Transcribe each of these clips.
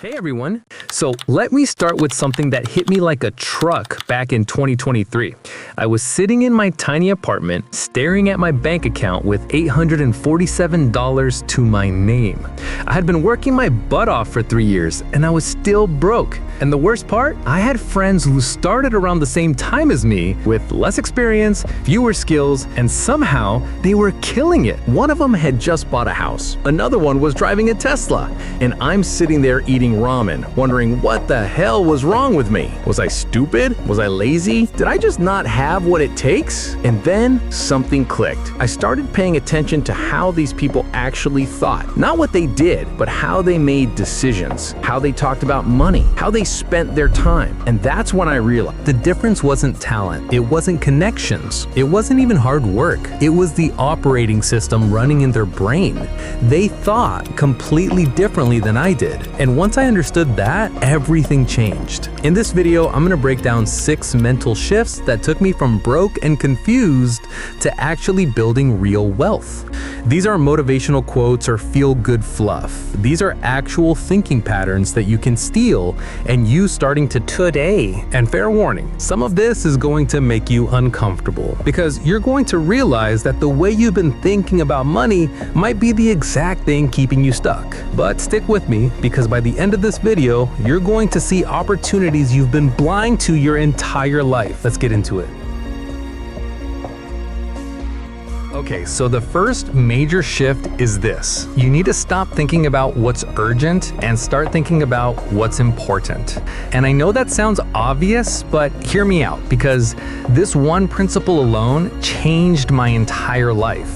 Hey everyone! So let me start with something that hit me like a truck back in 2023. I was sitting in my tiny apartment staring at my bank account with $847 to my name. I had been working my butt off for 3 years and I was still broke. And the worst part, I had friends who started around the same time as me with less experience, fewer skills, and somehow they were killing it. One of them had just bought a house. Another one was driving a Tesla. And I'm sitting there eating ramen, wondering what the hell was wrong with me. Was I stupid? Was I lazy? Did I just not have what it takes? And then something clicked. I started paying attention to how these people actually thought. Not what they did, but how they made decisions, how they talked about money, how they spent their time. And that's when I realized the difference wasn't talent, it wasn't connections, it wasn't even hard work. It was the operating system running in their brain. They thought completely differently than I did. And once I understood that, everything changed. In this video, I'm gonna break down 6 mental shifts that took me from broke and confused to actually building real wealth. These are motivational quotes or feel-good fluff. These are actual thinking patterns that you can steal and use starting today. And fair warning, some of this is going to make you uncomfortable because you're going to realize that the way you've been thinking about money might be the exact thing keeping you stuck. But stick with me because by the end of this video, you're going to see opportunities you've been blind to your entire life. Let's get into it. Okay, so the first major shift is this. You need to stop thinking about what's urgent and start thinking about what's important. And I know that sounds obvious, but hear me out because this one principle alone changed my entire life.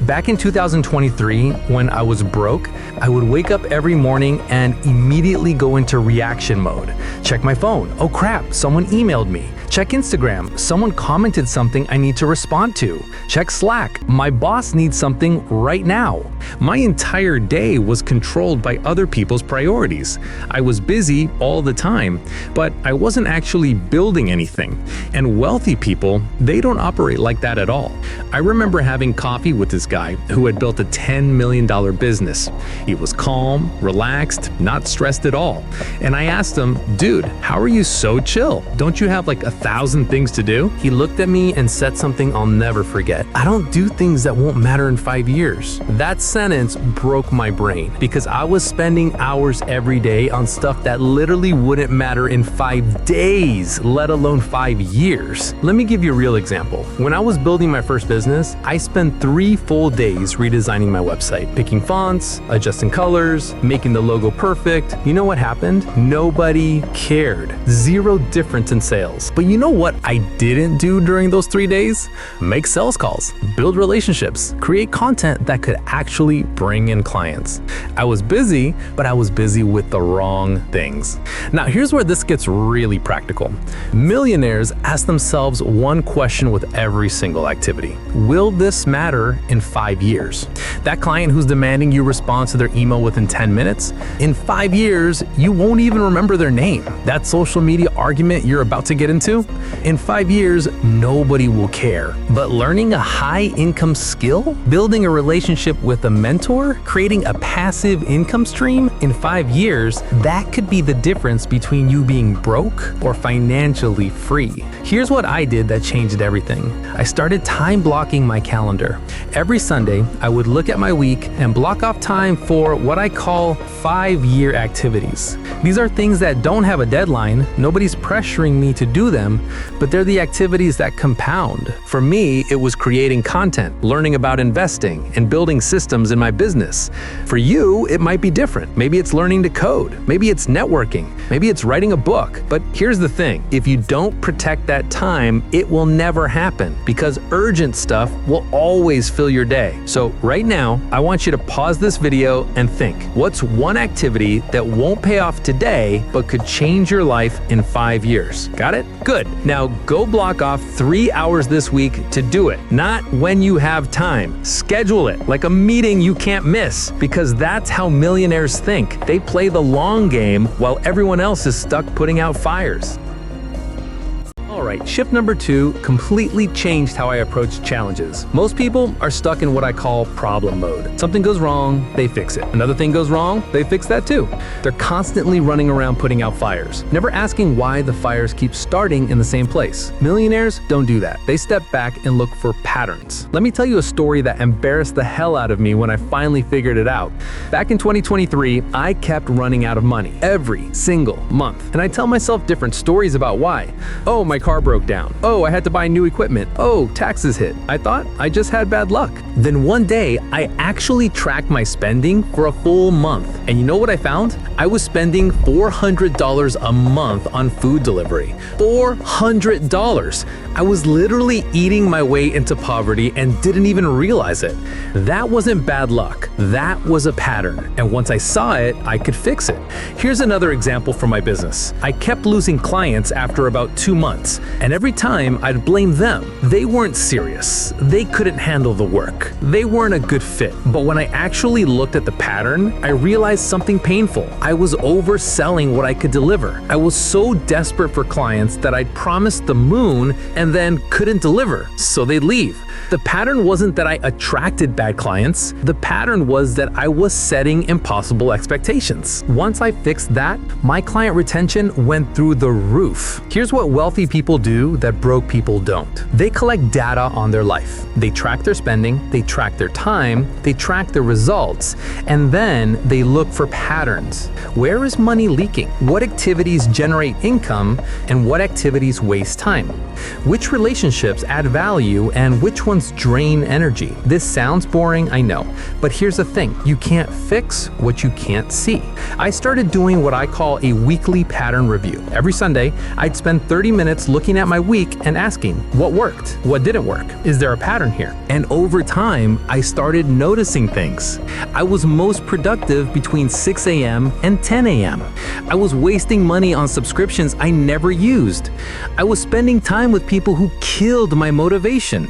Back in 2023, when I was broke, I would wake up every morning and immediately go into reaction mode. Check my phone. Oh crap, someone emailed me. Check Instagram. Someone commented something I need to respond to. Check Slack. My boss needs something right now. My entire day was controlled by other people's priorities. I was busy all the time, but I wasn't actually building anything. And wealthy people, they don't operate like that at all. I remember having coffee with this guy who had built a $10 million business. He was calm, relaxed, not stressed at all. And I asked him, dude, how are you so chill? Don't you have like 1,000 things to do? He looked at me and said something I'll never forget. I don't do things that won't matter in 5 years. That sentence broke my brain because I was spending hours every day on stuff that literally wouldn't matter in 5 days, let alone 5 years. Let me give you a real example. When I was building my first business, I spent 3 full days redesigning my website, picking fonts, adjusting colors, making the logo perfect. You know what happened? Nobody cared. 0 difference in sales. But you know what I didn't do during those 3 days? Make sales calls, build relationships, create content that could actually bring in clients. I was busy, but I was busy with the wrong things. Now here's where this gets really practical. Millionaires ask themselves one question with every single activity. Will this matter in 5 years? That client who's demanding you respond to their email within 10 minutes? In 5 years, you won't even remember their name. That social media argument you're about to get into? In 5 years, nobody will care. But learning a high-income skill, building a relationship with a mentor, creating a passive income stream, in 5 years, that could be the difference between you being broke or financially free. Here's what I did that changed everything. I started time blocking my calendar. Every Sunday, I would look at my week and block off time for what I call 5-year activities. These are things that don't have a deadline, nobody's pressuring me to do them, but they're the activities that compound. For me, it was creating content, learning about investing, and building systems in my business. For you, it might be different. Maybe it's learning to code, maybe it's networking, maybe it's writing a book. But here's the thing, if you don't protect that time, it will never happen because urgent stuff will always fill your day. So right now, I want you to pause this video and think, what's one activity that won't pay off today but could change your life in 5 years? Got it? Good. Now go block off 3 hours this week to do it. Not when you have time. Schedule it like a meeting you can't miss because that's how millionaires think. They play the long game while everyone else is stuck putting out fires. Alright, Anyway, shift number 2 completely changed how I approach challenges. Most people are stuck in what I call problem mode. Something goes wrong, they fix it. Another thing goes wrong, they fix that too. They're constantly running around putting out fires, never asking why the fires keep starting in the same place. Millionaires don't do that. They step back and look for patterns. Let me tell you a story that embarrassed the hell out of me when I finally figured it out. Back in 2023, I kept running out of money every single month. And I tell myself different stories about why. Oh, my car broke down. Oh, I had to buy new equipment. Oh, taxes hit. I thought I just had bad luck. Then one day, I actually tracked my spending for a full month. And you know what I found? I was spending $400 a month on food delivery. $400! I was literally eating my way into poverty and didn't even realize it. That wasn't bad luck. That was a pattern. And once I saw it, I could fix it. Here's another example from my business. I kept losing clients after about 2 months, and every time I'd blame them. They weren't serious. They couldn't handle the work. They weren't a good fit. But when I actually looked at the pattern, I realized something painful. I was overselling what I could deliver. I was so desperate for clients that I'd promised the moon and then couldn't deliver, so they'd leave. The pattern wasn't that I attracted bad clients. The pattern was that I was setting impossible expectations. Once I fixed that, my client retention went through the roof. Here's what wealthy people do that broke people don't. They collect data on their life. They track their spending, they track their time, they track their results, and then they look for patterns. Where is money leaking? What activities generate income and what activities waste time? Which relationships add value and which ones drain energy? This sounds boring, I know, but here's the thing, you can't fix what you can't see. I started doing what I call a weekly pattern review. Every Sunday, I'd spend 30 minutes looking at my week and asking, what worked? What didn't work? Is there a pattern here? And over time, I started noticing things. I was most productive between 6 a.m. and 10 a.m. I was wasting money on subscriptions I never used. I was spending time with people who killed my motivation.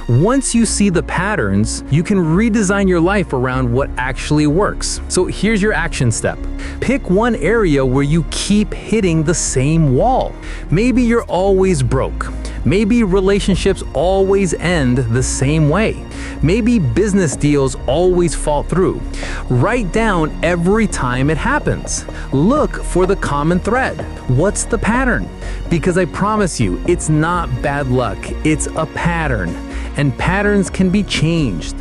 Once you see the patterns, you can redesign your life around what actually works. So here's your action step. Pick one area where you keep hitting the same wall. Maybe you're always broke. Maybe relationships always end the same way. Maybe business deals always fall through. Write down every time it happens. Look for the common thread. What's the pattern? Because I promise you, it's not bad luck, it's a pattern. And patterns can be changed.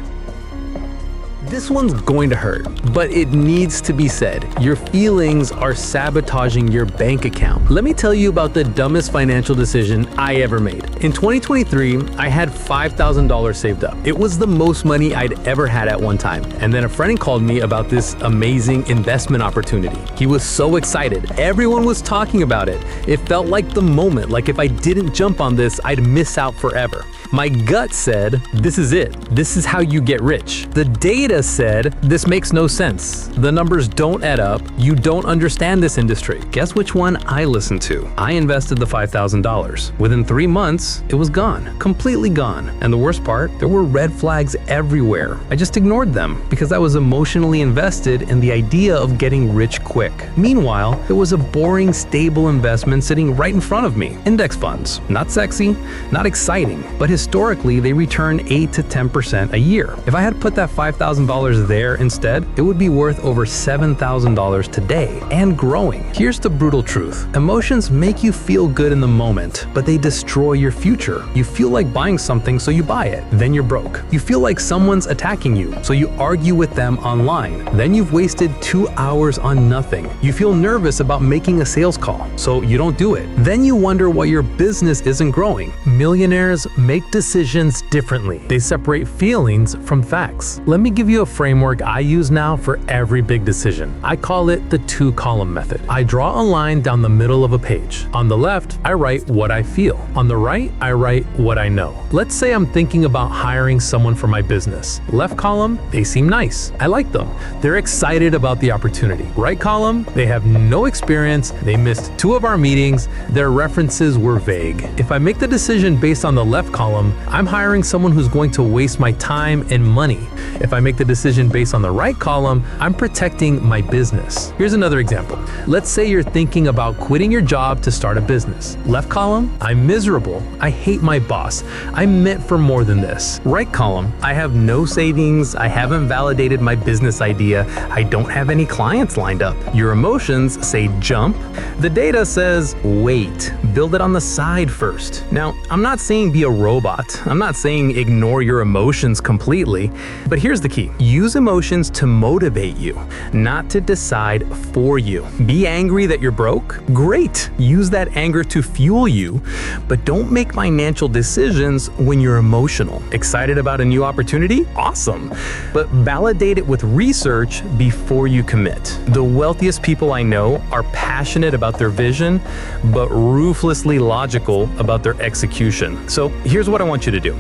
This one's going to hurt, but it needs to be said. Your feelings are sabotaging your bank account. Let me tell you about the dumbest financial decision I ever made. In 2023, I had $5,000 saved up. It was the most money I'd ever had at one time. And then a friend called me about this amazing investment opportunity. He was so excited. Everyone was talking about it. It felt like the moment, like if I didn't jump on this, I'd miss out forever. My gut said, this is it. This is how you get rich. The data said, this makes no sense. The numbers don't add up. You don't understand this industry. Guess which one I listened to? I invested the $5,000. Within 3 months, it was gone. Completely gone. And the worst part, there were red flags everywhere. I just ignored them because I was emotionally invested in the idea of getting rich quick. Meanwhile, there was a boring, stable investment sitting right in front of me. Index funds. Not sexy, not exciting, but historically, they return 8 to 10% a year. If I had put that $5,000 there instead, it would be worth over $7,000 today and growing. Here's the brutal truth. Emotions make you feel good in the moment, but they destroy your future. You feel like buying something, so you buy it. Then you're broke. You feel like someone's attacking you, so you argue with them online. Then you've wasted 2 hours on nothing. You feel nervous about making a sales call, so you don't do it. Then you wonder why your business isn't growing. Millionaires make decisions differently. They separate feelings from facts. Let me give you a framework I use now for every big decision. I call it the 2-column method. I draw a line down the middle of a page. On the left, I write what I feel. On the right, I write what I know. Let's say I'm thinking about hiring someone for my business. Left column, they seem nice. I like them. They're excited about the opportunity. Right column, they have no experience. They missed 2 of our meetings. Their references were vague. If I make the decision based on the left column, column, I'm hiring someone who's going to waste my time and money. If I make the decision based on the right column, I'm protecting my business. Here's another example. Let's say you're thinking about quitting your job to start a business. Left column, I'm miserable. I hate my boss. I'm meant for more than this. Right column, I have no savings. I haven't validated my business idea. I don't have any clients lined up. Your emotions say jump. The data says wait. Build it on the side first. Now, I'm not saying be a robot. I'm not saying ignore your emotions completely. But here's the key. Use emotions to motivate you, not to decide for you. Be angry that you're broke? Great. Use that anger to fuel you, but don't make financial decisions when you're emotional. Excited about a new opportunity? Awesome. But validate it with research before you commit. The wealthiest people I know are passionate about their vision, but ruthlessly logical about their execution. So here's what I want you to do.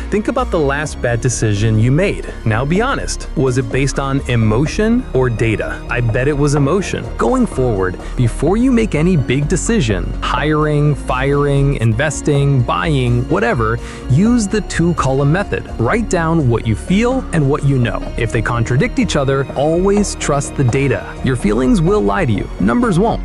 Think about the last bad decision you made. Now be honest. Was it based on emotion or data? I bet it was emotion. Going forward, before you make any big decision, hiring, firing, investing, buying, whatever, use the two-column method. Write down what you feel and what you know. If they contradict each other, always trust the data. Your feelings will lie to you. Numbers won't.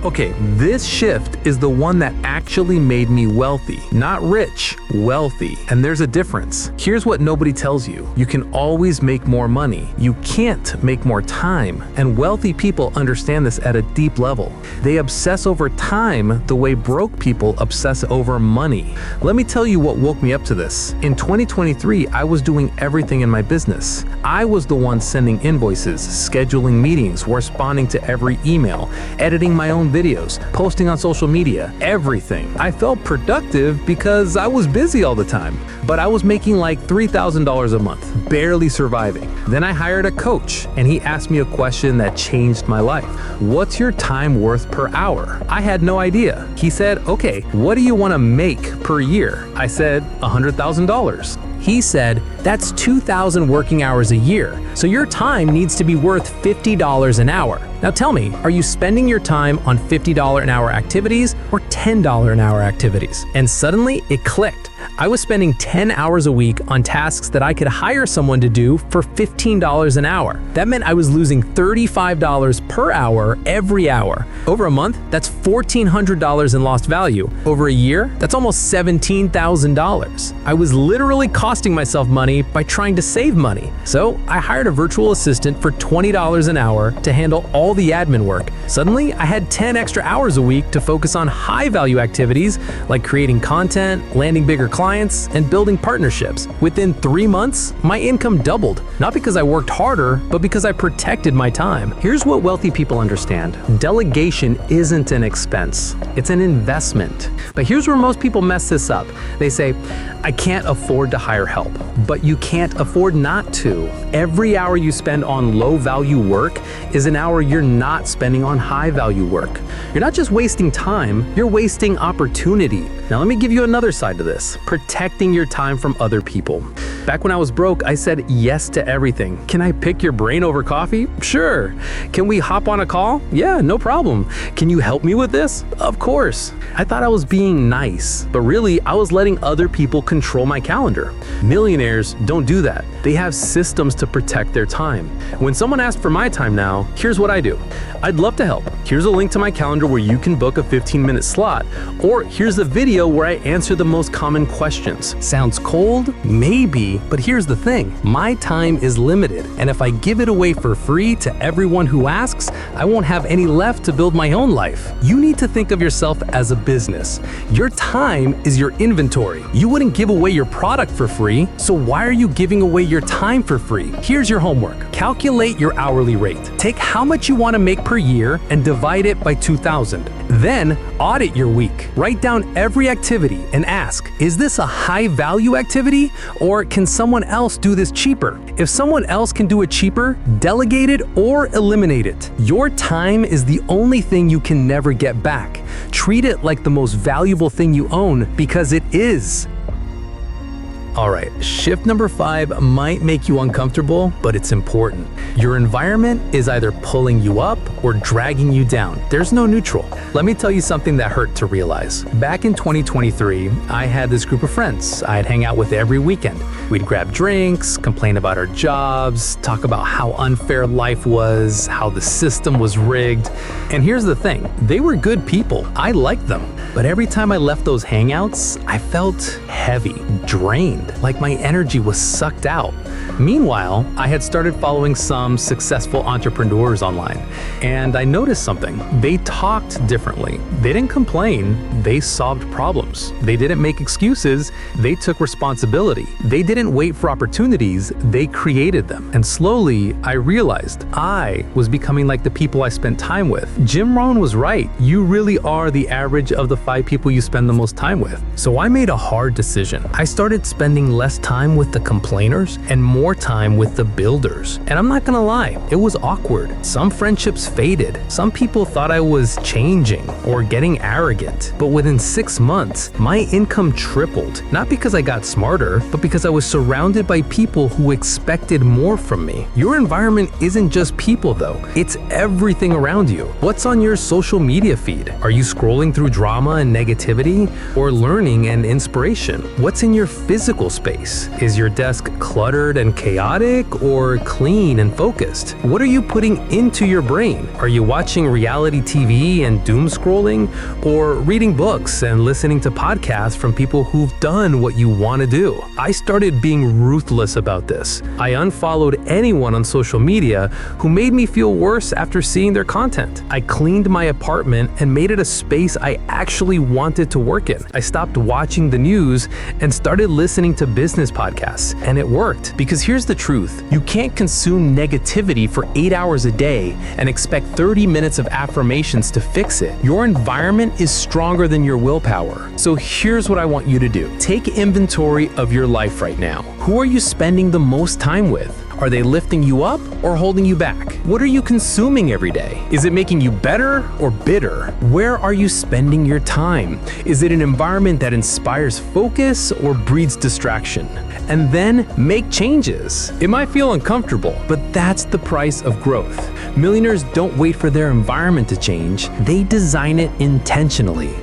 Okay, this shift is the one that actually made me wealthy. Not rich, wealthy. And there's a difference. Here's what nobody tells you. You can always make more money. You can't make more time. And wealthy people understand this at a deep level. They obsess over time the way broke people obsess over money. Let me tell you what woke me up to this. In 2023, I was doing everything in my business. I was the one sending invoices, scheduling meetings, responding to every email, editing my own videos, posting on social media, everything. I felt productive because I was busy all the time, but I was making like $3,000 a month, barely surviving. Then I hired a coach and he asked me a question that changed my life. What's your time worth per hour? I had no idea. He said, okay, what do you want to make per year? I said, $100,000. He said, that's 2,000 working hours a year, so your time needs to be worth $50 an hour. Now tell me, are you spending your time on $50 an hour activities or $10 an hour activities? And suddenly it clicked. I was spending 10 hours a week on tasks that I could hire someone to do for $15 an hour. That meant I was losing $35 per hour every hour. Over a month, that's $1,400 in lost value. Over a year, that's almost $17,000. I was literally costing myself money by trying to save money. So I hired a virtual assistant for $20 an hour to handle all the admin work. Suddenly, I had 10 extra hours a week to focus on high-value activities like creating content, landing bigger clients, and building partnerships. Within 3 months, my income doubled, not because I worked harder, but because I protected my time. Here's what wealthy people understand. Delegation isn't an expense, it's an investment. But here's where most people mess this up. They say, I can't afford to hire help, but you can't afford not to. Every hour you spend on low-value work is an hour you're not spending on high-value work. You're not just wasting time, you're wasting opportunity. Now let me give you another side to this. Protecting your time from other people. Back when I was broke, I said yes to everything. Can I pick your brain over coffee? Sure. Can we hop on a call? Yeah, no problem. Can you help me with this? Of course. I thought I was being nice, but really I was letting other people control my calendar. Millionaires don't do that. They have systems to protect their time. When someone asks for my time now, here's what I do. I'd love to help. Here's a link to my calendar where you can book a 15-minute slot, or here's a video where I answer the most common questions. Sounds cold? Maybe, but here's the thing. My time is limited, and if I give it away for free to everyone who asks, I won't have any left to build my own life. You need to think of yourself as a business. Your time is your inventory. You wouldn't give away your product for free, so why are you giving away your time for free? Here's your homework. Calculate your hourly rate. Take how much you want to make per year and divide it by 2,000. Then audit your week. Write down every activity and ask, is this a high-value activity, or can someone else do this cheaper? If someone else can do it cheaper, delegate it or eliminate it. Your time is the only thing you can never get back. Treat it like the most valuable thing you own, because it is. All right, shift number 5 might make you uncomfortable, but it's important. Your environment is either pulling you up or dragging you down. There's no neutral. Let me tell you something that hurt to realize. Back in 2023, I had this group of friends I'd hang out with every weekend. We'd grab drinks, complain about our jobs, talk about how unfair life was, how the system was rigged. And here's the thing, they were good people. I liked them. But every time I left those hangouts, I felt heavy, drained, like my energy was sucked out. Meanwhile, I had started following some successful entrepreneurs online, and I noticed something. They talked differently. They didn't complain, they solved problems. They didn't make excuses, they took responsibility. They didn't wait for opportunities, they created them. And slowly, I realized I was becoming like the people I spent time with. Jim Rohn was right. You really are the average of the 5 people you spend the most time with. So I made a hard decision. I started spending less time with the complainers and more time with the builders. And I'm not gonna lie, it was awkward. Some friendships faded. Some people thought I was changing or getting arrogant. But within 6 months, my income tripled. Not because I got smarter, but because I was surrounded by people who expected more from me. Your environment isn't just people though, it's everything around you. What's on your social media feed? Are you scrolling through drama and negativity, or learning and inspiration? What's in your physical space? Is your desk cluttered and chaotic, or clean and focused? What are you putting into your brain? Are you watching reality TV and doom scrolling, or reading books and listening to podcasts from people who've done what you want to do? I started being ruthless about this. I unfollowed anyone on social media who made me feel worse after seeing their content. I cleaned my apartment and made it a space I actually wanted to work in. I stopped watching the news and started listening to business podcasts, and it worked. Because here's the truth, you can't consume negativity for 8 hours a day and expect 30 minutes of affirmations to fix it. Your environment is stronger than your willpower. So here's what I want you to do. Take inventory of your life right now. Who are you spending the most time with? Are they lifting you up or holding you back? What are you consuming every day? Is it making you better or bitter? Where are you spending your time? Is it an environment that inspires focus or breeds distraction? And then make changes. It might feel uncomfortable, but that's the price of growth. Millionaires don't wait for their environment to change, they design it intentionally.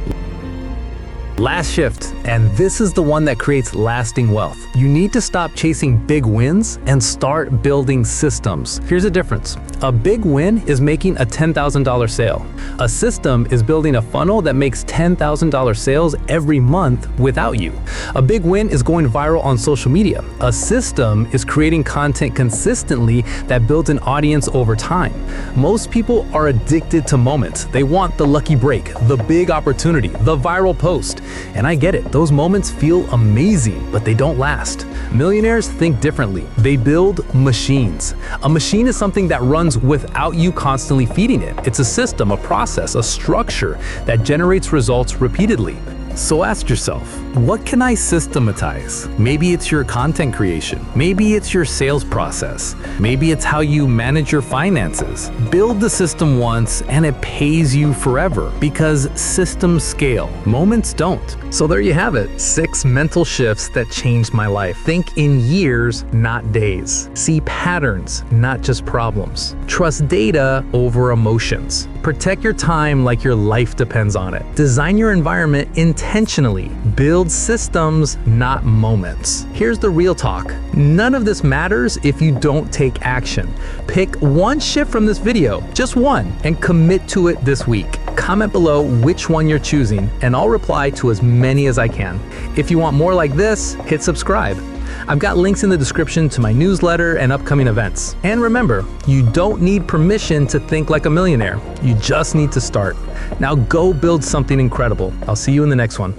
Last shift, and this is the one that creates lasting wealth. You need to stop chasing big wins and start building systems. Here's the difference. A big win is making a $10,000 sale. A system is building a funnel that makes $10,000 sales every month without you. A big win is going viral on social media. A system is creating content consistently that builds an audience over time. Most people are addicted to moments. They want the lucky break, the big opportunity, the viral post. And I get it, those moments feel amazing, but they don't last. Millionaires think differently. They build machines. A machine is something that runs without you constantly feeding it. It's a system, a process, a structure that generates results repeatedly. So ask yourself, what can I systematize? Maybe it's your content creation. Maybe it's your sales process. Maybe it's how you manage your finances. Build the system once and it pays you forever, because systems scale, moments don't. So there you have it, 6 mental shifts that changed my life. Think in years, not days. See patterns, not just problems. Trust data over emotions. Protect your time like your life depends on it. Design your environment intentionally. Build systems, not moments. Here's the real talk. None of this matters if you don't take action. Pick one shift from this video, just one, and commit to it this week. Comment below which one you're choosing, and I'll reply to as many as I can. If you want more like this, hit subscribe. I've got links in the description to my newsletter and upcoming events. And remember, you don't need permission to think like a millionaire. You just need to start. Now go build something incredible. I'll see you in the next one.